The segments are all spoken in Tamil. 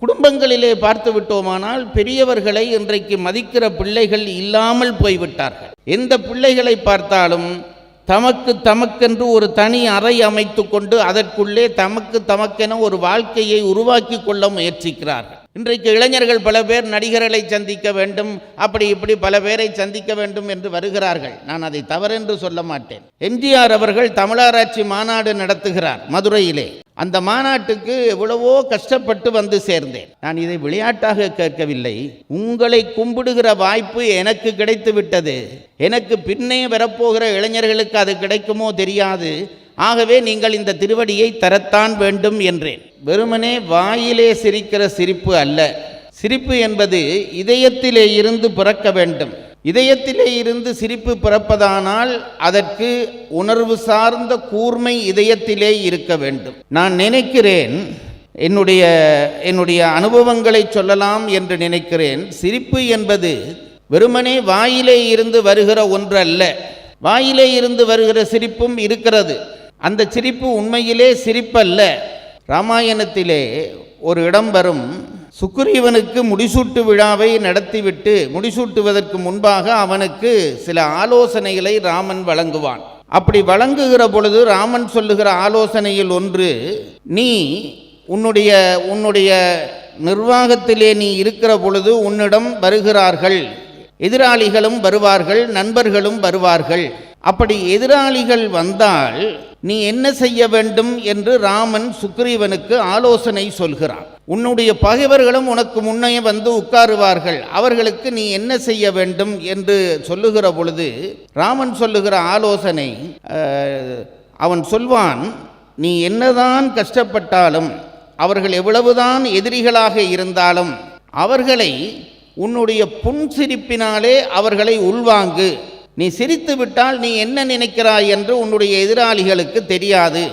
குடும்பங்களிலே பார்த்து விட்டோமானால் பெரியவர்களை இன்றைக்கு மதிக்கிற பிள்ளைகள் இல்லாமல் போய்விட்டார்கள். எந்த பிள்ளைகளை பார்த்தாலும் தமக்கென்று ஒரு தனி அறை அமைத்து கொண்டு அதற்குள்ளே தமக்கென ஒரு வாழ்க்கையை உருவாக்கி கொள்ள முயற்சிக்கிறார்கள். இன்றைக்கு இளைஞர்கள் பல பேர் நடிகர்களை சந்திக்க வேண்டும், அப்படி இப்படி பல பேரை சந்திக்க வேண்டும் என்று வருகிறார்கள். நான் அதை தவறென்று சொல்ல மாட்டேன். எம்ஜிஆர் அவர்கள் தமிழராட்சி மாநாடு நடத்துகிறார் மதுரையிலே. அந்த மாநாட்டுக்கு எவ்வளவோ கஷ்டப்பட்டு வந்து சேர்ந்தேன். நான் இதை விளையாட்டாக கேட்கவில்லை. உங்களை கும்பிடுகிற வாய்ப்பு எனக்கு கிடைத்து விட்டது. எனக்கு பின்னே வரப்போகிற இளைஞர்களுக்கு அது கிடைக்குமோ தெரியாது. ஆகவே நீங்கள் இந்த திருவடியை தரத்தான் வேண்டும் என்றேன். வெறுமனே வாயிலே சிரிக்கிற சிரிப்பு அல்ல. சிரிப்பு என்பது இதயத்திலே இருந்து பிறக்க வேண்டும். இதயத்திலே இருந்து சிரிப்பு பிறப்பதானால் அதற்கு உணர்வு சார்ந்த கூர்மை இதயத்திலே இருக்க வேண்டும். நான் நினைக்கிறேன், என்னுடைய அனுபவங்களை சொல்லலாம் என்று நினைக்கிறேன். சிரிப்பு என்பது வெறுமனே வாயிலே இருந்து வருகிற ஒன்று அல்ல. வாயிலே இருந்து வருகிற சிரிப்பும் இருக்கிறது. அந்த சிரிப்பு உண்மையிலே சிரிப்பல்ல. ராமாயணத்திலே ஒரு இடம் வரும். சுக்ரீவனுக்கு முடிசூட்டு விழாவை நடத்திவிட்டு முடிசூட்டுவதற்கு முன்பாக அவனுக்கு சில ஆலோசனைகளை ராமன் வழங்குவான். அப்படி வழங்குகிற பொழுது ராமன் சொல்லுகிற ஆலோசனையில் ஒன்று, நீ உன்னுடைய நிர்வாகத்திலே நீ இருக்கிற பொழுது உன்னிடம் வருகிறார்கள், எதிராளிகளும் வருவார்கள், நண்பர்களும் வருவார்கள். அப்படி எதிராளிகள் வந்தால் நீ என்ன செய்ய வேண்டும் என்று ராமன் சுக்ரீவனுக்கு ஆலோசனை சொல்கிறான். உன்னுடைய பகைவர்களும் உனக்கு முன்னே வந்து உட்காருவார்கள், அவர்களுக்கு நீ என்ன செய்ய வேண்டும் என்று சொல்லுகிற பொழுது ராமன் சொல்லுகிற ஆலோசனை, அவன் சொல்வான், நீ என்னதான் கஷ்டப்பட்டாலும், அவர்கள் எவ்வளவுதான் எதிரிகளாக இருந்தாலும் அவர்களை உன்னுடைய புன்சிரிப்பினாலே அவர்களை உள்வாங்கு. நீ சிரித்து விட்டால் நீ என்ன நினைக்கிறாய் என்று உன்னுடைய எதிராளிகளுக்கு தெரியாது.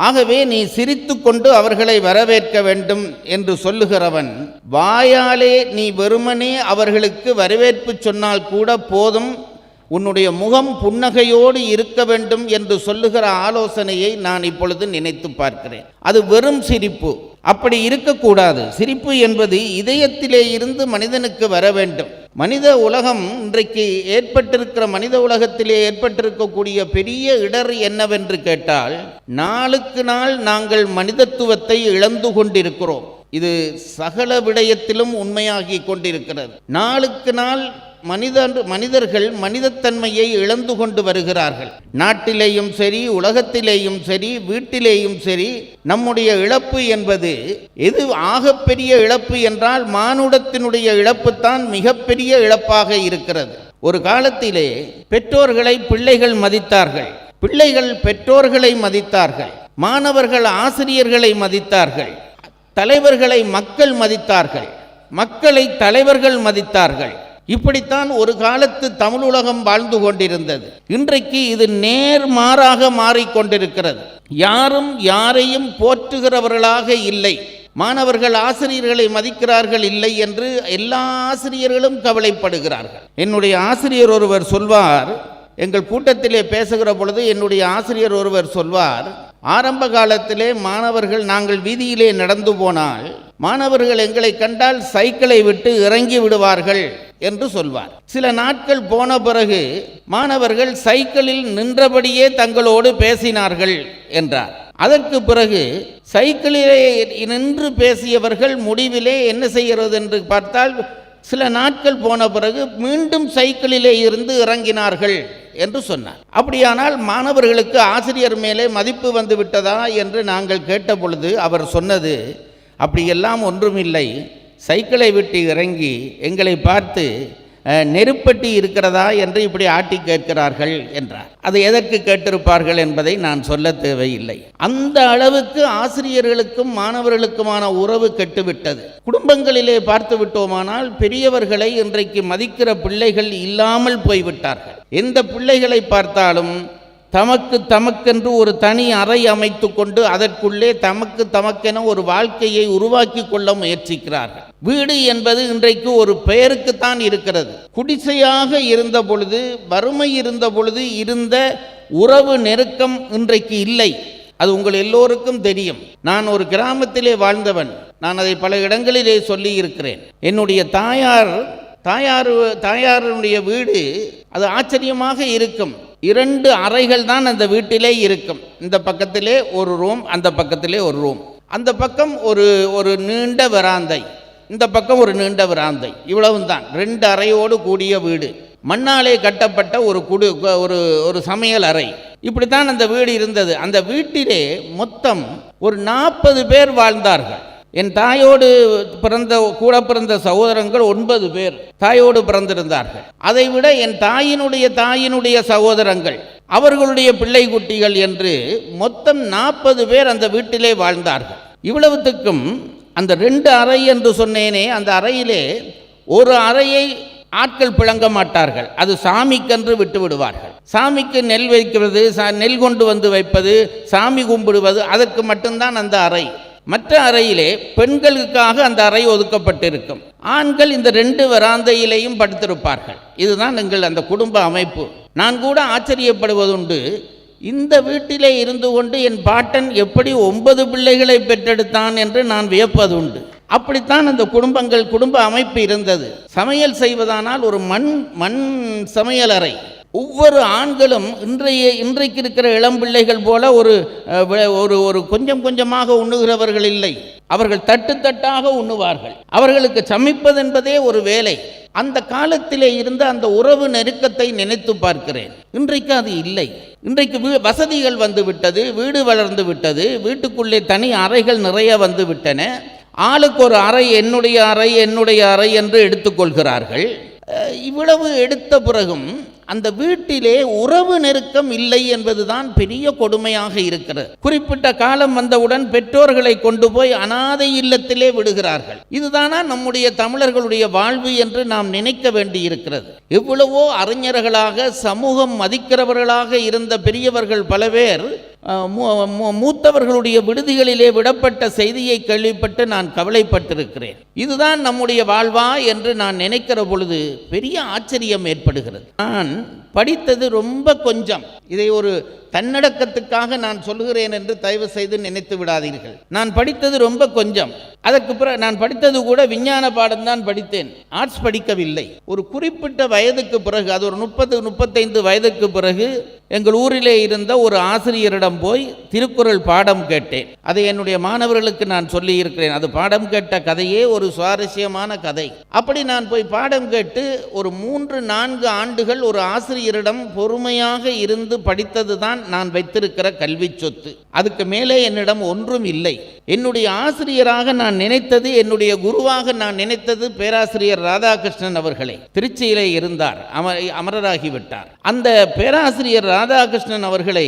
ஆகவே நீ சிரித்து கொண்டு அவர்களை வரவேற்க வேண்டும் என்று சொல்லுகிறவன், வாயாலே நீ வெறுமனே அவர்களுக்கு வரவேற்பு சொன்னால் கூட போதும், உன்னுடைய முகம் புன்னகையோடு இருக்க வேண்டும் என்று சொல்லுகிற ஆலோசனையை நான் இப்பொழுது நினைத்து பார்க்கிறேன். அது வெறும் சிரிப்பு. அப்படி இருக்கக்கூடாது. சிரிப்பு என்பது இதயத்திலே இருந்து மனிதனுக்கு வர வேண்டும். மனித உலகம் இன்றைக்கு ஏற்பட்டிருக்கிற மனித உலகத்திலே ஏற்பட்டிருக்கக்கூடிய பெரிய இடர் என்னவென்று கேட்டால், நாளுக்கு நாள் நாங்கள் மனிதத்துவத்தை இழந்து கொண்டிருக்கிறோம். இது சகல விடயத்திலும் உண்மையாகி கொண்டிருக்கிறது. நாளுக்கு நாள் மனிதர்கள் மனிதத்தன்மையை இழந்து கொண்டு வருகிறார்கள். நாட்டிலேயும் சரி, உலகத்திலேயும் சரி, வீட்டிலேயும் சரி, நம்முடைய இழப்பு என்பது எது ஆகப்பெரிய இழப்பு என்றால் மானுடத்தினுடைய இழப்புத்தான் மிகப்பெரிய இழப்பாக இருக்கிறது. ஒரு காலத்திலே பெற்றோர்களை பிள்ளைகள் மதித்தார்கள், பிள்ளைகள் பெற்றோர்களை மதித்தார்கள், மாணவர்கள் ஆசிரியர்களை மதித்தார்கள், தலைவர்களை மக்கள் மதித்தார்கள், மக்களை தலைவர்கள் மதித்தார்கள். இப்படித்தான் ஒரு காலத்து தமிழ் உலகம் வாழ்ந்து கொண்டிருந்தது. இன்றைக்கு இது நேர்மாறாக மாறிக்கொண்டிருக்கிறது. யாரும் யாரையும் போற்றுகிறவர்களாக இல்லை. மாணவர்கள் ஆசிரியர்களை மதிக்கிறார்கள் இல்லை என்று எல்லா ஆசிரியர்களும் கவலைப்படுகிறார்கள். என்னுடைய ஆசிரியர் ஒருவர் சொல்வார், எங்கள் கூட்டத்திலே பேசுகிற பொழுது என்னுடைய ஆசிரியர் ஒருவர் சொல்வார், ஆரம்ப காலத்திலே மாணவர்கள் நாங்கள் வீதியிலே நடந்து போனால் மாணவர்கள் எங்களை கண்டால் சைக்கிளை விட்டு இறங்கி விடுவார்கள் என்று சொல்வார். சில நாட்கள் போன பிறகு மாணவர்கள் சைக்கிளில் நின்றபடியே தங்களோடு பேசினார்கள் என்றார். அதற்கு பிறகு சைக்கிளிலே நின்று பேசியவர்கள் முடிவிலே என்ன செய்கிறது என்று பார்த்தால் சில நாட்கள் போன பிறகு மீண்டும் சைக்கிளிலே இருந்து இறங்கினார்கள் என்று சொன்னார். அப்படியானால் மாணவர்களுக்கு ஆசிரியர் மேலே மதிப்பு வந்து விட்டதா என்று நாங்கள் கேட்ட பொழுது அவர் சொன்னது, அப்படியெல்லாம் ஒன்றுமில்லை, சைக்கிளை விட்டு இறங்கி எங்களை பார்த்து நெருப்பட்டி இருக்கிறதா என்று இப்படி ஆட்டி கேட்கிறார்கள் என்றார். அதை எதற்கு கேட்டிருப்பார்கள் என்பதை நான் சொல்ல தேவையில்லை. அந்த அளவுக்கு ஆசிரியர்களுக்கும் மாணவர்களுக்குமான உறவு கெட்டுவிட்டது. குடும்பங்களிலே பார்த்து விட்டோமானால் பெரியவர்களை இன்றைக்கு மதிக்கிற பிள்ளைகள் இல்லாமல் போய்விட்டார்கள். எந்த பிள்ளைகளை பார்த்தாலும் தமக்கென்று ஒரு தனி அறை அமைத்து கொண்டு அதற்குள்ளே தமக்கென ஒரு வாழ்க்கையை உருவாக்கி கொள்ள முயற்சிக்கிறார்கள். வீடு என்பது இன்றைக்கு ஒரு பெயருக்குத்தான் இருக்கிறது. குடிசையாக இருந்த பொழுது, வறுமை இருந்த பொழுது இருந்த உறவு நெருக்கம் இன்றைக்கு இல்லை. அது உங்கள் எல்லோருக்கும் தெரியும். நான் ஒரு கிராமத்திலே வாழ்ந்தவன். நான் அதை பல இடங்களிலே சொல்லி இருக்கிறேன். என்னுடைய தாயாருடைய வீடு அது ஆச்சரியமாக இருக்கும். 2 அறைகள் தான் அந்த வீட்டிலே இருக்கும். இந்த பக்கத்திலே ஒரு ரூம், அந்த பக்கத்திலே ஒரு ரூம். அந்த பக்கம் ஒரு நீண்ட வராந்தை, இந்த பக்கம் ஒரு நீண்ட வராந்தை. இவ்வளவும் தான். 2 அறையோடு கூடிய வீடு. மண்ணாலே கட்டப்பட்ட ஒரு சமையல் அறை. இப்படித்தான் அந்த வீடு இருந்தது. அந்த வீட்டிலே மொத்தம் ஒரு 40 பேர் வாழ்ந்தார்கள். என் தாயோடு கூட பிறந்த சகோதரங்கள் 9 பேர் தாயோடு பிறந்திருந்தார்கள். அதைவிட என் தாயினுடைய சகோதரங்கள், அவர்களுடைய பிள்ளை குட்டிகள் என்று மொத்தம் 40 பேர் அந்த வீட்டிலே வாழ்ந்தார்கள். இவ்வளவுத்துக்கும் அந்த 2 அறை என்று சொன்னேனே, அந்த அறையிலே ஒரு அறையை ஆட்கள் பிளங்க மாட்டார்கள். அது சாமிக்கென்று விட்டு விடுவார்கள். சாமிக்கு நெல் வைக்கிறது, நெல் கொண்டு வந்து வைப்பது, சாமி கும்பிடுவது, அதற்கு மட்டும்தான் அந்த அறை. மற்ற அறையிலே பெண்களுக்காக அந்த அறை ஒதுக்கப்பட்டிருக்கும். ஆண்கள் இந்த 2 வராந்தையிலேயும் படுத்திருப்பார்கள். இதுதான் எங்கள் அந்த குடும்ப அமைப்பு. நான் கூட ஆச்சரியப்படுவதுண்டு, இந்த வீட்டிலே இருந்து கொண்டு என் பாட்டன் எப்படி 9 பிள்ளைகளை பெற்றெடுத்தான் என்று நான் வியப்பதுண்டு. அப்படித்தான் அந்த குடும்ப அமைப்பு இருந்தது. சமையல் செய்வதானால் ஒரு மண் சமையலறை. ஒவ்வொரு ஆண்களும் இன்றைக்கு இருக்கிற இளம் பிள்ளைகள் போல ஒரு கொஞ்சம் கொஞ்சமாக உண்ணுகிறவர்கள் இல்லை. அவர்கள் தட்டாக உண்ணுவார்கள். அவர்களுக்கு சமைப்பது என்பதே ஒரு வேலை. அந்த காலத்திலே இருந்த அந்த உறவு நெருக்கத்தை நினைத்து பார்க்கிறேன். இன்றைக்கு அது இல்லை. இன்றைக்கு வசதிகள் வந்து விட்டது, வீடு வளர்ந்து விட்டது, வீட்டுக்குள்ளே தனி அறைகள் நிறைய வந்து விட்டன. ஆளுக்கு ஒரு அறை, என்னுடைய அறை என்று எடுத்துக்கொள்கிறார்கள். இவ்வளவு எடுத்த பிறகும் அந்த வீட்டிலே உறவு நெருக்கம் இல்லை என்பதுதான் பெரிய கொடுமையாக இருக்கிறது. குறிப்பிட்ட காலம் வந்தவுடன் பெற்றோர்களை கொண்டு போய் அனாதை இல்லத்திலே விடுகிறார்கள். இதுதானா நம்முடைய தமிழர்களுடைய வாழ்வு என்று நாம் நினைக்க வேண்டி இருக்கிறது. எவ்வளவோ அறிஞர்களாக சமூகம் மதிக்கிறவர்களாக இருந்த பெரியவர்கள் பல பேர் மூத்தவர்களுடைய விடுதிகளிலே விடப்பட்ட செய்தியை கேள்விப்பட்டு நான் கவலைப்பட்டிருக்கிறேன். இதுதான் நம்முடைய வாழ்வா என்று நான் நினைக்கிற பொழுது பெரிய ஆச்சரியம் ஏற்படுகிறது. நான் படித்தது ரொம்ப கொஞ்சம். இதை ஒரு தன்னடக்கத்துக்காக நான் சொல்கிறேன் என்று தயவு செய்து நினைத்து விடாதீர்கள். நான் படித்தது ரொம்ப கொஞ்சம். அதற்கு பிறகு நான் படித்தது கூட விஞ்ஞான பாடம் தான் படித்தேன், ஆர்ட்ஸ் படிக்கவில்லை. ஒரு குறிப்பிட்ட வயதுக்கு பிறகு, அது ஒரு 30-35 வயதுக்கு பிறகு எங்கள் ஊரிலே இருந்த ஒரு ஆசிரியரிடம் போய் திருக்குறள் பாடம் கேட்டேன். அதை என்னுடைய மாணவர்களுக்கு நான் சொல்லி இருக்கிறேன். அது பாடம் கேட்ட கதையே ஒரு சுவாரஸ்யமான கதை. அப்படி நான் போய் பாடம் கேட்டு ஒரு 3-4 ஆண்டுகள் ஒரு ஆசிரியரிடம் பொறுமையாக இருந்து படித்தது தான் நான் வைத்திருக்கிற கல்வி சொத்து. அதுக்கு மேலே என்னிடம் ஒன்றும் இல்லை. என்னுடைய ஆசிரியராக நான் நினைத்தது, என்னுடைய குருவாக நான் நினைத்தது பேராசிரியர் ராதாகிருஷ்ணன் அவர்களே. திருச்சியிலே இருந்தார், அமரராகிவிட்டார். அந்த பேராசிரியர் ராதாகிருஷ்ணன் அவர்களை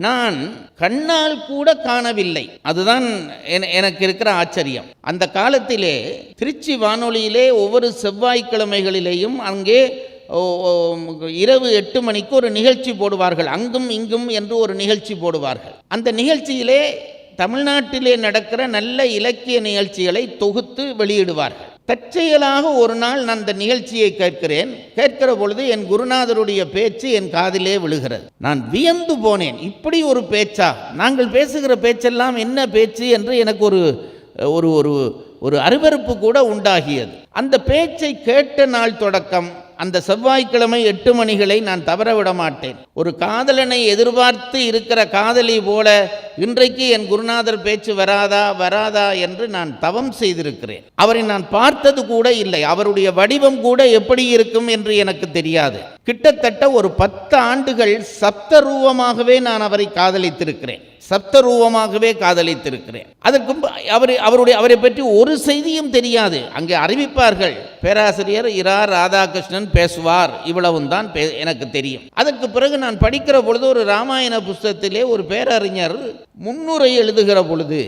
நான் கண்ணால் கூட காணவில்லை. அதுதான் எனக்கு இருக்கிற ஆச்சரியம். அந்த காலத்திலே திருச்சி வானொலியிலே ஒவ்வொரு செவ்வாய்க்கிழமைகளிலேயும் அங்கே இரவு 8 மணிக்கு ஒரு நிகழ்ச்சி போடுவார்கள். அங்கும் இங்கும் என்று ஒரு நிகழ்ச்சி போடுவார்கள். அந்த நிகழ்ச்சியிலே தமிழ்நாட்டிலே நடக்கிற நல்ல இலக்கிய நிகழ்ச்சிகளை தொகுத்து வெளியிடுவார்கள். தற்செயலாக ஒரு நாள் நான் அந்த நிகழ்ச்சியை கேட்கிற பொழுது என் குருநாதருடைய பேச்சு என் காதிலே விழுகிறது. நான் வியந்து போனேன். இப்படி ஒரு பேச்சா? நாங்கள் பேசுகிற பேச்செல்லாம் என்ன பேச்சு என்று எனக்கு ஒரு அருவருப்பு கூட உண்டாகியது. அந்த பேச்சை கேட்ட நாள் தொடக்கம் அந்த செவ்வாய்க்கிழமை 8 மணிகளை நான் தவற விட மாட்டேன். ஒரு காதலனை எதிர்பார்த்து இருக்கிற காதலி போல இன்றைக்கு என் குருநாதர் பேச்சு வராதா என்று நான் தவம் செய்திருக்கிறேன். அவரை நான் பார்த்தது கூட இல்லை. அவருடைய வடிவம் கூட எப்படி இருக்கும் என்று எனக்கு தெரியாது. கிட்டத்தட்ட ஒரு 10 ஆண்டுகள் சப்தரூபமாகவே நான் அவரை காதலித்திருக்கிறேன். அதற்கும் அவரை பற்றி ஒரு செய்தியும் தெரியாது. அங்கே அறிவிப்பார்கள், பேராசிரியர் இரா ராதாகிருஷ்ணன் பேசுவார், இவ்வளவும் தான் எனக்கு தெரியும். அதற்கு பிறகு நான் படிக்கிற பொழுது ஒரு ராமாயண புஸ்தகத்திலே ஒரு பேரறிஞர் முன்னுரை எழுதுகிற பொழுது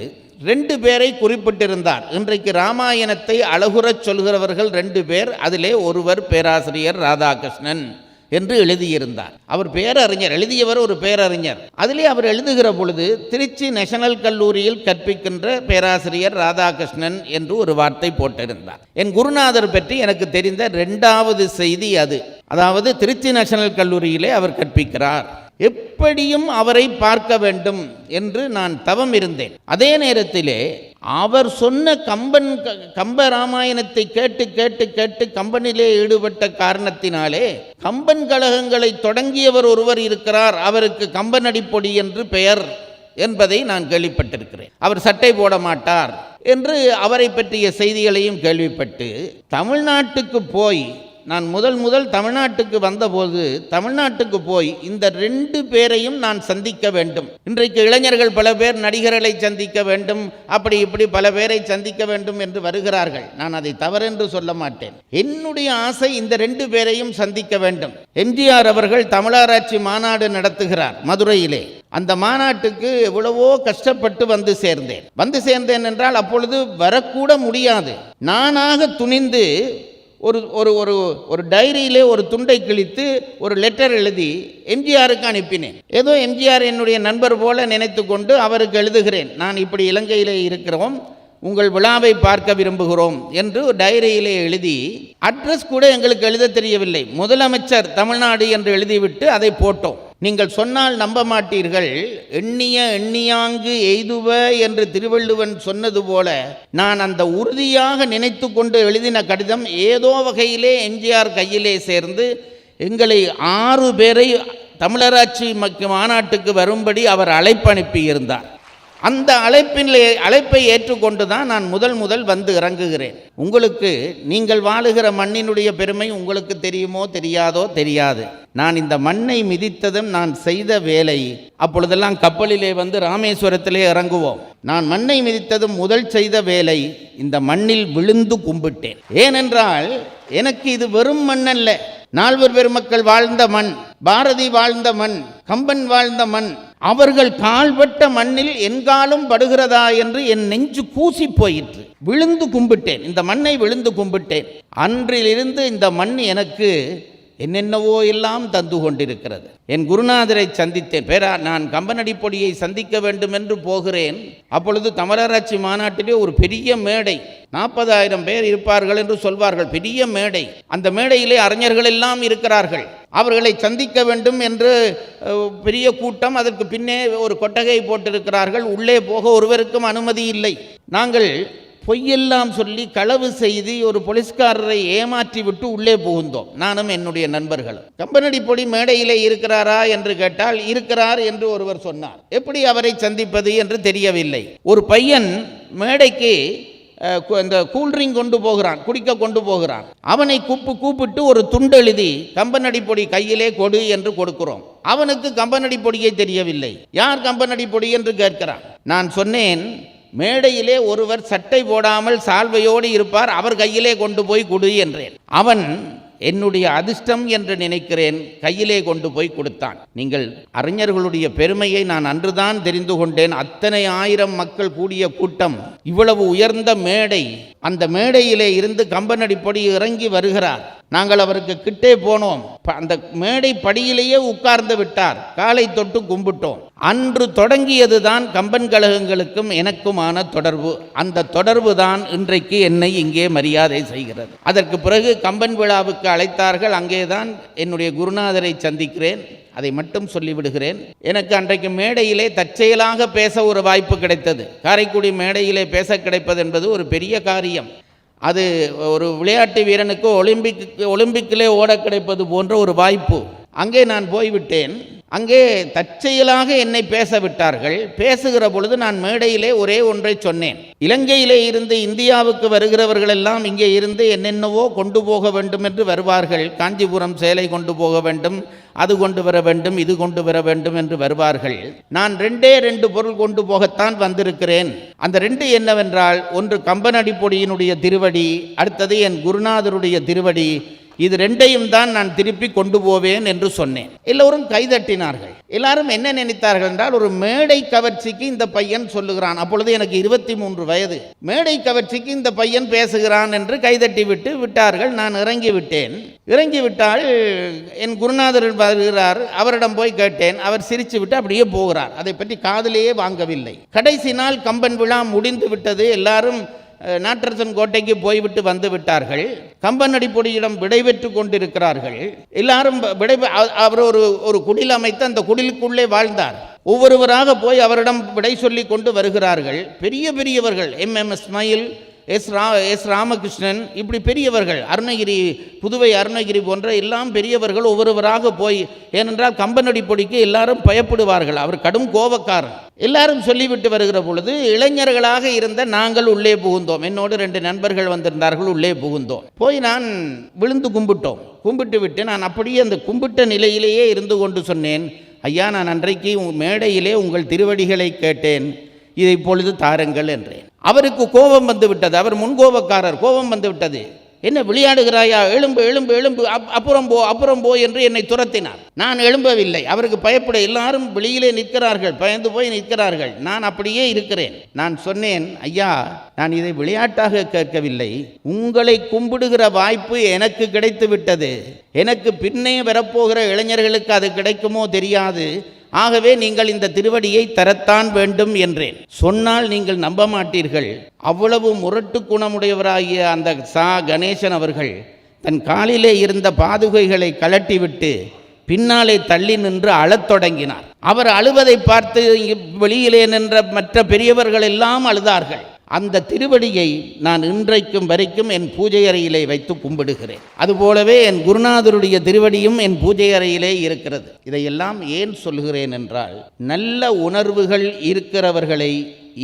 2 பேரை குறிப்பிட்டிருந்தார். இன்றைக்கு ராமாயணத்தை அழகுறச் சொல்கிறவர்கள் 2 பேர். அதிலே ஒருவர் பேராசிரியர் ராதாகிருஷ்ணன் என்று எழுதியிருந்தார். அவர் பேரறிஞர், எழுதியவர் ஒரு பேரறிஞர். அதிலே அவர் எழுதுகிற பொழுது திருச்சி நேஷனல் கல்லூரியில் கற்பிக்கின்ற பேராசிரியர் ராதாகிருஷ்ணன் என்று ஒரு வார்த்தை போட்டிருந்தார். என் குருநாதர் பற்றி எனக்கு தெரிந்த 2வது செய்தி அது. அதாவது திருச்சி நேஷனல் கல்லூரியிலே அவர் கற்பிக்கிறார், எப்படியும் அவரை பார்க்க வேண்டும் என்று நான் தவம் இருந்தேன். அதே நேரத்திலே அவர் சொன்ன கம்ப ராமாயணத்தை கேட்டு கேட்டு கேட்டு கம்பனிலே ஈடுபட்ட காரணத்தினாலே கம்பன் கழகங்களை தொடங்கியவர் ஒருவர் இருக்கிறார், அவருக்கு கம்பனடிப்பொடி என்று பெயர் என்பதை நான் கேள்விப்பட்டிருக்கிறேன். அவர் சட்டை போட மாட்டார் என்று அவரை பற்றிய செய்திகளையும் கேள்விப்பட்டு தமிழ்நாட்டுக்கு போய் நான் முதல் தமிழ்நாட்டுக்கு வந்தபோது தமிழ்நாட்டுக்கு போய் இந்த 2 பேரையும் நான் சந்திக்க வேண்டும். இன்றைக்கு இளைஞர்கள் பல பேர் நடிகர்களை சந்திக்க வேண்டும், அப்படி இப்படி பல பேரை சந்திக்க வேண்டும் என்று வருகிறார்கள். நான் அதை தவறென்று சொல்ல மாட்டேன். என்னுடைய ஆசை இந்த 2 பேரையும் சந்திக்க வேண்டும். எம்ஜிஆர் அவர்கள் தமிழராட்சி மாநாடு நடத்துகிறார் மதுரையிலே. அந்த மாநாட்டுக்கு எவ்வளவோ கஷ்டப்பட்டு வந்து சேர்ந்தேன் என்றால் அப்பொழுது வரக்கூட முடியாது. நானாக துணிந்து ஒரு டைரியிலே ஒரு துண்டை கிழித்து ஒரு லெட்டர் எழுதி எம்ஜிஆருக்கு அனுப்பினேன். ஏதோ எம்ஜிஆர் என்னுடைய நண்பர் போல நினைத்து கொண்டு அவருக்கு எழுதுகிறேன், நான் இப்படி இலங்கையிலே இருக்கிறோம், உங்கள் விழாவை பார்க்க விரும்புகிறோம் என்று டைரியிலே எழுதி, அட்ரஸ் கூட எங்களுக்கு எழுத தெரியவில்லை, முதலமைச்சர் தமிழ்நாடு என்று எழுதிவிட்டு அதை போட்டோம். நீங்கள் சொன்னால் நம்ப மாட்டீர்கள், எண்ணியாங்கு எய்துவ என்று திருவள்ளுவன் சொன்னது போல நான் அந்த உறுதியாக நினைத்து கொண்டு எழுதின கடிதம் ஏதோ வகையிலே எம்ஜிஆர் கையிலே சேர்ந்து எங்களை 6 பேரை தமிழராட்சி மாநாட்டுக்கு வரும்படி அவர் அழைப்பனுப்பியிருந்தார். அந்த அழைப்பை ஏற்றுக்கொண்டு தான் நான் முதல் வந்து இறங்குகிறேன். உங்களுக்கு நீங்கள் வாழுகிற மண்ணினுடைய பெருமை உங்களுக்கு தெரியுமோ தெரியாது. நான் இந்த மண்ணை மிதித்ததும் நான் செய்த வேலை. அப்பொழுதெல்லாம் கப்பலிலே வந்து ராமேஸ்வரத்திலே இறங்குவோம். நான் மண்ணை மிதித்ததும் முதல் செய்த வேலை இந்த மண்ணில் விழுந்து கும்பிட்டேன். ஏனென்றால் எனக்கு இது வெறும் மண் அல்ல, நால்வர் பெருமக்கள் வாழ்ந்த மண், பாரதி வாழ்ந்த மண், கம்பன் வாழ்ந்த மண். அவர்கள் கால்பட்ட மண்ணில் என்காலும் படுகிறதா என்று என் நெஞ்சு கூசி போயிற்று. விழுந்து கும்பிட்டேன், இந்த மண்ணை விழுந்து கும்பிட்டேன். அன்றிலிருந்து இந்த மண் எனக்கு என்னென்னவோ எல்லாம் தந்து கொண்டிருக்கிறது. என் குருநாதரை சந்தித்தேன். நான் கம்பனடிப்பொடியை சந்திக்க வேண்டும் என்று போகிறேன். அப்பொழுது தமிழராட்சி மாநாட்டிலே ஒரு பெரிய மேடை, 40,000 பேர் இருப்பார்கள் என்று சொல்வார்கள், பெரிய மேடை. அந்த மேடையிலே அறிஞர்கள் எல்லாம் இருக்கிறார்கள். அவர்களை சந்திக்க வேண்டும் என்று பெரிய கூட்டம். அதற்கு பின்னே ஒரு கொட்டகை போட்டிருக்கிறார்கள். உள்ளே போக ஒருவருக்கும் அனுமதி இல்லை. நாங்கள் பொய்யெல்லாம் சொல்லி களவு செய்து ஒரு போலீஸ்காரரை ஏமாற்றி விட்டு உள்ளே புகுந்தோம், நானும் என்னுடைய நண்பர்களும். கம்பனடிப்பொடி மேடையிலே இருக்கிறாரா என்று கேட்டால் இருக்கிறார் என்று ஒருவர் சொன்னார். எப்படி அவரை சந்திப்பது என்று தெரியவில்லை. ஒரு பையன் மேடைக்கு இந்த கூல்ட்ரிங்க் கொண்டு போகிறான், குடிக்க கொண்டு போகிறான். அவனை கூப்பிட்டு ஒரு துண்டெழுதி கம்பனடிப்பொடி கையிலே கொடு என்று கொடுக்கிறோம். அவனுக்கு கம்பனடிப்பொடியை தெரியவில்லை. யார் கம்பனடிப்பொடி என்று கேட்கிறான். நான் சொன்னேன், மேடையிலே ஒருவர் சட்டை போடாமல் சால்வையோடு இருப்பார், அவர் கையிலே கொண்டு போய் கொடு என்றேன். அவன் என்னுடைய அதிர்ஷ்டம் என்று நினைக்கிறேன், கையிலே கொண்டு போய் கொடுத்தான். நீங்கள் அறிஞர்களுடைய பெருமையை நான் அன்றுதான் தெரிந்து கொண்டேன். அத்தனை 1000 மக்கள் கூடிய கூட்டம், இவ்வளவு உயர்ந்த மேடை, அந்த மேடையிலே இருந்து கம்பனடிப்பொடி இறங்கி வருகிறார். நாங்கள் அவருக்கு கிட்டே போனோம். அந்த மேடை படியிலேயே உட்கார்ந்து விட்டார். காலை தொட்டு கும்பிட்டோம். அன்று தொடங்கியதுதான் கம்பன் கழகங்களுக்கும் எனக்குமான தொடர்பு. அந்த தொடர்பு தான் இன்றைக்கு என்னை இங்கே மரியாதை செய்கிறது. அதற்கு பிறகு கம்பன் விழாவுக்கு அழைத்தார்கள். அங்கேதான் என்னுடைய குருநாதரை சந்திக்கிறேன். அதை மட்டும் சொல்லிவிடுகிறேன். எனக்கு அன்றைக்கு மேடையிலே தற்செயலாக பேச ஒரு வாய்ப்பு கிடைத்தது. காரைக்குடி மேடையிலே பேச கிடைப்பது என்பது ஒரு பெரிய காரியம். அது ஒரு விளையாட்டு வீரனுக்கு ஒலிம்பிக்கிலே ஓட கிடைப்பது போன்ற ஒரு வாய்ப்பு. அங்கே நான் போய்விட்டேன். அங்கே தற்செயலாக என்னை பேச விட்டார்கள். பேசுகிற பொழுது நான் மேடையிலே ஒரே ஒன்றை சொன்னேன். இலங்கையிலே இருந்து இந்தியாவுக்கு வருகிறவர்கள் எல்லாம் இங்கே இருந்து என்னென்னவோ கொண்டு போக வேண்டும் என்று வருவார்கள். காஞ்சிபுரம் சேலை கொண்டு போக வேண்டும், அது கொண்டு வர வேண்டும், இது கொண்டு வர வேண்டும் என்று வருவார்கள். நான் 2 பொருள் கொண்டு போகத்தான் வந்திருக்கிறேன். அந்த 2 என்னவென்றால், ஒன்று கம்பனடிப்பொடியினுடைய திருவடி, அடுத்தது என் குருநாதருடைய திருவடி. இது 2ஐயும் தான் நான் திருப்பி கொண்டு போவேன் என்று சொன்னேன். எல்லோரும் கைதட்டினார்கள். எல்லாரும் என்ன நினைத்தார்கள் என்றால், ஒரு மேடை கவர்ச்சிக்கு இந்த பையன் சொல்லுகிறான். அப்பொழுது எனக்கு 23 வயது. மேடை கவர்ச்சிக்கு இந்த பையன் பேசுகிறான் என்று கைதட்டி விட்டார்கள். நான் இறங்கிவிட்டால் என் குருநாதர் வருகிறார். அவரிடம் போய் கேட்டேன். அவர் சிரித்து விட்டு அப்படியே போகிறார். அதை பற்றி காதிலேயே வாங்கவில்லை. கடைசி நாள் கம்பன் விழா முடிந்து விட்டது. எல்லாரும் நாட்டரசன் கோட்டைக்கு போய்விட்டு வந்து விட்டார்கள். கம்பன் அடிப்பொடியிடம் விடைபெற்று கொண்டிருக்கிறார்கள். எல்லாரும் அவர் ஒரு குடில் அமைத்து அந்த குடிலுக்குள்ளே வாழ்ந்தார். ஒவ்வொருவராக போய் அவரிடம் விடை சொல்லி கொண்டு வருகிறார்கள். பெரிய பெரியவர்கள், எம் இஸ்மாயில், எஸ் ராமகிருஷ்ணன், இப்படி பெரியவர்கள், அருணகிரி, புதுவை அருணகிரி போன்ற எல்லாம் பெரியவர்கள் ஒவ்வொருவராக போய், ஏனென்றால் கம்பனடி பொடிக்கு எல்லாரும் பயப்படுவார்கள், அவர் கடும் கோபக்காரன். எல்லாரும் சொல்லிவிட்டு வருகிற பொழுது இளைஞர்களாக இருந்த நாங்கள் உள்ளே புகுந்தோம். என்னோடு 2 நண்பர்கள் வந்திருந்தார்கள். உள்ளே புகுந்தோம். போய் நான் விழுந்து கும்பிட்டோம். கும்பிட்டு விட்டு நான் அப்படியே அந்த கும்பிட்ட நிலையிலேயே இருந்து கொண்டு சொன்னேன், ஐயா, நான் அன்றைக்கு மேடையிலே உங்கள் திருவடிகளை கேட்டேன், இதை இப்பொழுது தாருங்கள் என்றேன். அவருக்கு கோபம் வந்து விட்டது. அவர் முன்கோபக்காரர். கோபம் வந்து விட்டது. என்ன விளையாடுகிறாயா, எழும்பு எழும்பு எழும்பு, அப்புறம் போ என்று என்னை துரத்தினார். நான் எழும்பவில்லை. அவருக்கு பயப்பட எல்லாரும் வெளியிலே நிற்கிறார்கள், பயந்து போய் நிற்கிறார்கள். நான் அப்படியே இருக்கிறேன். நான் சொன்னேன், ஐயா, நான் இதை விளையாட்டாக கேட்கவில்லை, உங்களை கும்பிடுகிற வாய்ப்பு எனக்கு கிடைத்து விட்டது. எனக்கு பின்னே வரப்போகிற இளைஞர்களுக்கு அது கிடைக்குமோ தெரியாது. ஆகவே நீங்கள் இந்த திருவடியை தரத்தான் வேண்டும் என்றேன். சொன்னால் நீங்கள் நம்ப மாட்டீர்கள், அவ்வளவு முரட்டு குணமுடையவராகிய அந்த கணேசன் அவர்கள் தன் காலிலே இருந்த பாதுகைகளை கலட்டிவிட்டு பின்னாலே தள்ளி நின்று அழத் தொடங்கினார். அவர் அழுவதை பார்த்து வெளியிலே நின்ற மற்ற பெரியவர்கள் எல்லாம் அழுதார்கள். அந்த திருவடியை நான் இன்றைக்கும் வரைக்கும் என் பூஜை அறையிலே வைத்து கும்பிடுகிறேன். அதுபோலவே என் குருநாதருடைய திருவடியும் என் பூஜை அறையிலே இருக்கிறது. இதையெல்லாம் ஏன் சொல்கிறேன் என்றால், நல்ல உணர்வுகள் இருக்கிறவர்களை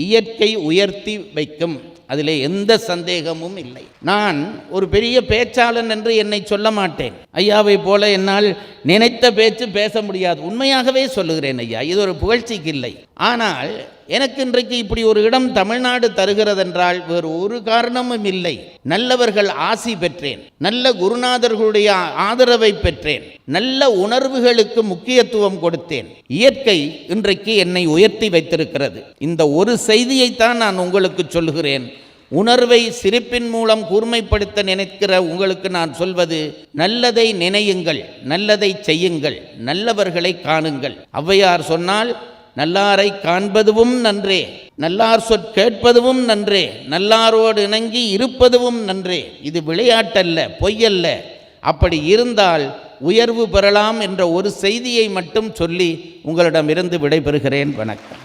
இயற்கை உயர்த்தி வைக்கும், அதிலே எந்த சந்தேகமும் இல்லை. நான் ஒரு பெரிய பேச்சாளன் என்று என்னை சொல்ல மாட்டேன். ஐயாவை போல என்னால் நினைத்த பேச்சு பேச முடியாது. உண்மையாகவே சொல்லுகிறேன் ஐயா, இது ஒரு புகழ்ச்சிக்கு இல்லை. ஆனால் எனக்கு இன்றைக்கு இப்படி ஒரு இடம் தமிழ்நாடு தருகிறதென்றால் வேறு ஒரு காரணமும் இல்லை. நல்லவர்கள் ஆசி பெற்றேன், நல்ல குருநாதர்களுடைய ஆதரவை பெற்றேன், நல்ல உணர்வுகளுக்கு முக்கியத்துவம் கொடுத்தேன். இயற்கை இன்றைக்கு என்னை உயர்த்தி வைத்திருக்கிறது. இந்த ஒரு செய்தியைத்தான் நான் உங்களுக்கு சொல்கிறேன். உணர்வை சிரிப்பின் மூலம் கூர்மைப்படுத்த நினைக்கிற உங்களுக்கு நான் சொல்வது, நல்லதை நினையுங்கள், நல்லதை செய்யுங்கள், நல்லவர்களை காணுங்கள். ஔவையார் சொன்னால், நல்லாரை காண்பதுவும் நன்றே, நல்லார் கேட்பதுவும் நன்றே, நல்லாரோடு இணங்கி இருப்பதுவும் நன்றே. இது விளையாட்டல்ல, பொய்யல்ல. அப்படி இருந்தால் உயர்வு பெறலாம் என்ற ஒரு செய்தியை மட்டும் சொல்லி உங்களிடமிருந்து விடைபெறுகிறேன். வணக்கம்.